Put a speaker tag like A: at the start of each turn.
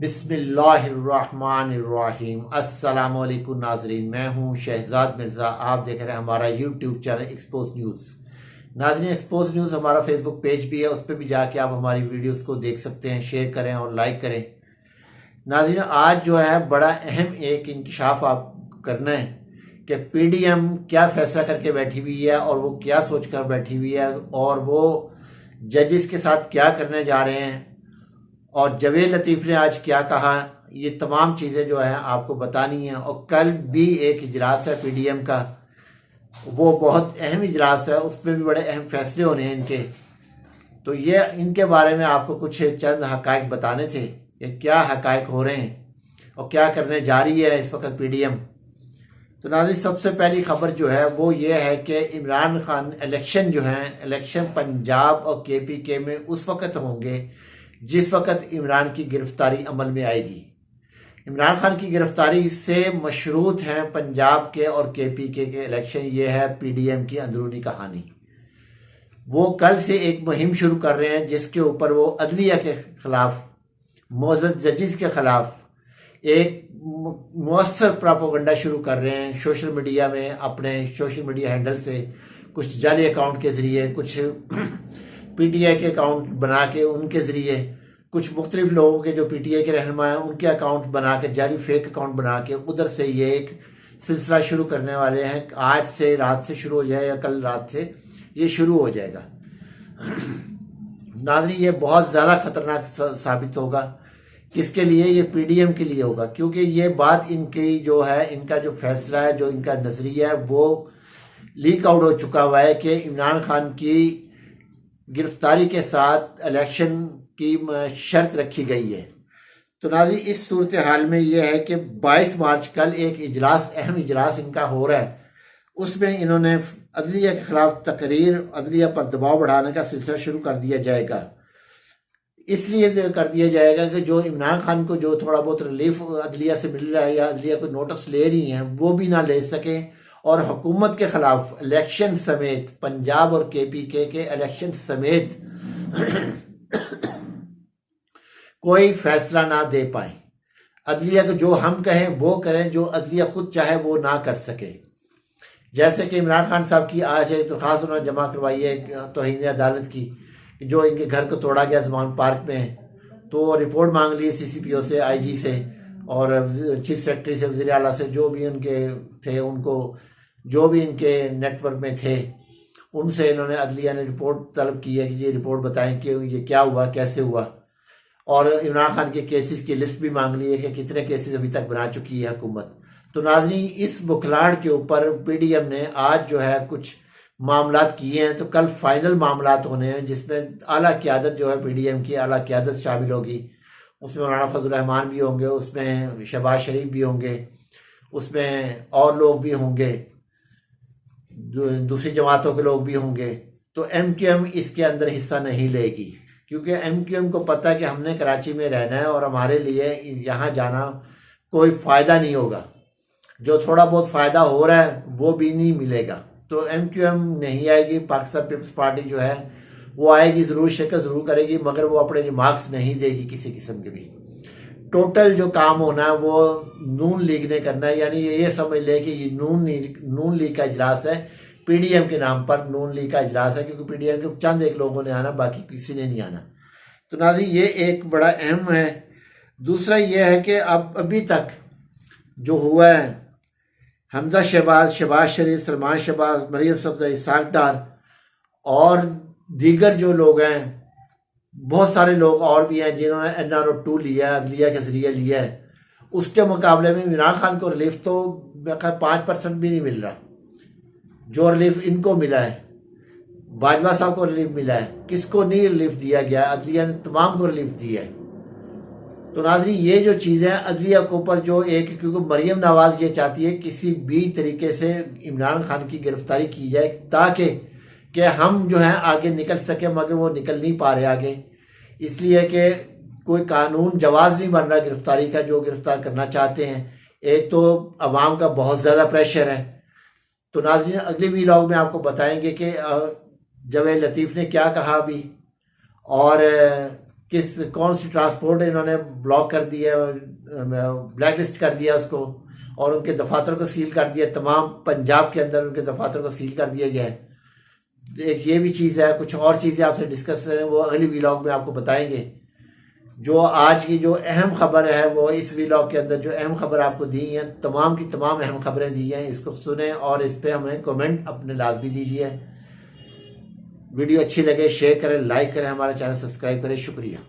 A: बिस्मिल्लाहिर्रहमानिर्रहीम। अस्सलामुअलैकुम नाजरीन, मैं हूं शहजाद मिर्ज़ा। आप देख रहे हैं हमारा यूट्यूब चैनल एक्सपोज न्यूज़। नाजरीन, एक्सपोज न्यूज़ हमारा फेसबुक पेज भी है, उस पर भी जाके आप हमारी वीडियोस को देख सकते हैं, शेयर करें और लाइक करें। नाजरीन, आज जो है बड़ा अहम एक इंकशाफ आप करना है कि पीडीएम क्या फैसला करके बैठी हुई है और वो क्या सोच कर बैठी हुई है और वो जजेस के साथ क्या करने जा रहे हैं और जवेद लतीफ़ ने आज क्या कहा। ये तमाम चीज़ें जो है आपको बतानी है। और कल भी एक इजलास है पीडीएम का, वो बहुत अहम इजलास है, उसमें भी बड़े अहम फैसले होने हैं इनके। तो ये इनके बारे में आपको कुछ चंद हकायक बताने थे कि क्या हकायक हो रहे हैं और क्या करने जा रही है इस वक्त पीडीएम। तो नाज़रीन, सबसे पहली खबर जो है वो ये है कि इमरान खान इलेक्शन जो है, इलेक्शन पंजाब और केपीके में उस वक्त होंगे जिस वक्त इमरान की गिरफ्तारी अमल में आएगी। इमरान खान की गिरफ्तारी से मशरूत हैं पंजाब के और केपीके के इलेक्शन। ये है पीडीएम की अंदरूनी कहानी। वो कल से एक मुहिम शुरू कर रहे हैं जिसके ऊपर वो अदलिया के खिलाफ, मोअज़्ज़ज़ जजेस के खिलाफ एक मुअस्सर प्रोपेगेंडा शुरू कर रहे हैं सोशल मीडिया में। अपने सोशल मीडिया हैंडल से कुछ जाली अकाउंट के ज़रिए, कुछ पीटीआई के अकाउंट बना के उनके ज़रिए, कुछ मुख्तलिफ लोगों के जो पीटीआई के रहनुमा हैं उनके अकाउंट बना के, जाली फेक अकाउंट बना के उधर से ये एक सिलसिला शुरू करने वाले हैं। आज से रात से शुरू हो जाए या कल रात से ये शुरू हो जाएगा। नाज़रीन, ये बहुत ज़्यादा ख़तरनाक साबित होगा। किसके लिए? ये पीडीएम के लिए होगा, क्योंकि ये बात इनकी जो है, इनका जो फैसला है, जो इनका नज़रिया है, वो लीक आउट हो चुका हुआ है कि इमरान खान की गिरफ्तारी के साथ इलेक्शन की शर्त रखी गई है। तो नाज़रीन, इस सूरत हाल में यह है कि 22 मार्च कल एक इजलास, अहम इजलास इनका हो रहा है। उसमें इन्होंने अदलिया के खिलाफ तकरीर, अदलिया पर दबाव बढ़ाने का सिलसिला शुरू कर दिया जाएगा। इसलिए कर दिया जाएगा कि जो इमरान खान को जो थोड़ा बहुत रिलीफ अदलिया से मिल रहा है या अदलिया कोई नोटिस ले रही हैं वो भी ना ले सकें, और हुकूमत के खिलाफ इलेक्शन समेत, पंजाब और केपीके के इलेक्शन समेत कोई फैसला ना दे पाए। अदलिया को जो हम कहें वो करें, जो अदलिया खुद चाहे वो ना कर सके। जैसे कि इमरान खान साहब की आज एक दरख्वास्त उन्होंने जमा करवाई है तौहीन अदालत की, जो इनके घर को तोड़ा गया ज़मान पार्क में। तो रिपोर्ट मांग ली सीसीपीओ से, आईजी से और चीफ सेक्रेटरी से, वज़ीर आला से, जो भी उनके थे, उनको जो भी इनके नेटवर्क में थे, उनसे इन्होंने, अदलिया ने रिपोर्ट तलब की है कि ये रिपोर्ट बताएं कि ये क्या हुआ, कैसे हुआ। और इमरान खान के केसेस की लिस्ट भी मांग ली है कि कितने केसेस अभी तक बना चुकी है हुकूमत। तो नाज़रीन, इस बुखलाड़ के ऊपर पीडीएम ने आज जो है कुछ मामलात किए हैं। तो कल फाइनल मामलात होने हैं जिसमें आला क़यादत जो है पीडीएम की आला क़यादत शामिल होगी। उसमें मौलाना फजल रहमान भी होंगे, उसमें शहबाज शरीफ भी होंगे, उसमें और लोग भी होंगे, दूसरी जमातों के लोग भी होंगे। तो एमक्यूएम इसके अंदर हिस्सा नहीं लेगी, क्योंकि एमक्यूएम को पता है कि हमने कराची में रहना है और हमारे लिए यहाँ जाना कोई फ़ायदा नहीं होगा। जो थोड़ा बहुत फ़ायदा हो रहा है वो भी नहीं मिलेगा। तो एमक्यूएम नहीं आएगी। पाकिस्तान पीपल्स पार्टी जो है वो आएगी, ज़रूर शिरकत ज़रूर करेगी, मगर वो अपने रिमार्क्स नहीं देगी किसी किस्म के भी। टोटल जो काम होना है वो नून लीग ने करना है। यानी ये समझ ले कि ये नून लीग का इजलास है, पीडीएम के नाम पर नून लीग का इजलास है, क्योंकि पीडीएम के चंद एक लोगों ने आना, बाकी किसी ने नहीं आना। तो नाज़रीन, ये एक बड़ा अहम है। दूसरा ये है कि अब अभी तक जो हुआ है, हमजा शहबाज, शहबाज शरीफ, सलमान शहबाज, मरियम सफदर, इसाक डार और दीगर जो लोग हैं, बहुत सारे लोग और भी हैं जिन्होंने NRO 2 लिया है, अदलिया के ज़रिए लिया है। उसके मुकाबले में इमरान खान को रिलीफ तो 5% भी नहीं मिल रहा जो रिलीफ इनको मिला है। बाजवा साहब को रिलीफ मिला है, किसको नहीं रिलीफ दिया गया? अदलिया ने तमाम को रिलीफ दिया है। तो नाज़रीन, ये जो चीज़ें अदलिया के ऊपर जो एक, क्योंकि मरियम नवाज़ ये चाहती है किसी भी तरीके से इमरान खान की गिरफ्तारी की जाए ताकि कि हम जो है आगे निकल सके, मगर वो निकल नहीं पा रहे आगे, इसलिए कि कोई कानून जवाज़ नहीं बन रहा गिरफ्तारी का, जो गिरफ्तार करना चाहते हैं। एक तो अवाम का बहुत ज़्यादा प्रेशर है। तो नाज़रीन, अगले वीलॉग में आपको बताएंगे कि जवेद लतीफ़ ने क्या कहा अभी, और किस कौन सी ट्रांसपोर्ट इन्होंने ब्लॉक कर दिया, ब्लैक लिस्ट कर दिया उसको, और उनके दफातर को सील कर दिया। तमाम पंजाब के अंदर उनके दफातर को सील कर दिया गया है। एक ये भी चीज़ है। कुछ और चीज़ें आपसे डिस्कस है वो अगली व्लॉग में आपको बताएंगे। जो आज की जो अहम खबर है वो इस व्लॉग के अंदर जो अहम खबर आपको दी है, तमाम की तमाम अहम खबरें दी हैं, इसको सुने और इस पर हमें कमेंट अपने लाजमी दीजिए। वीडियो अच्छी लगे शेयर करें, लाइक करें, हमारे चैनल सब्सक्राइब करें। शुक्रिया।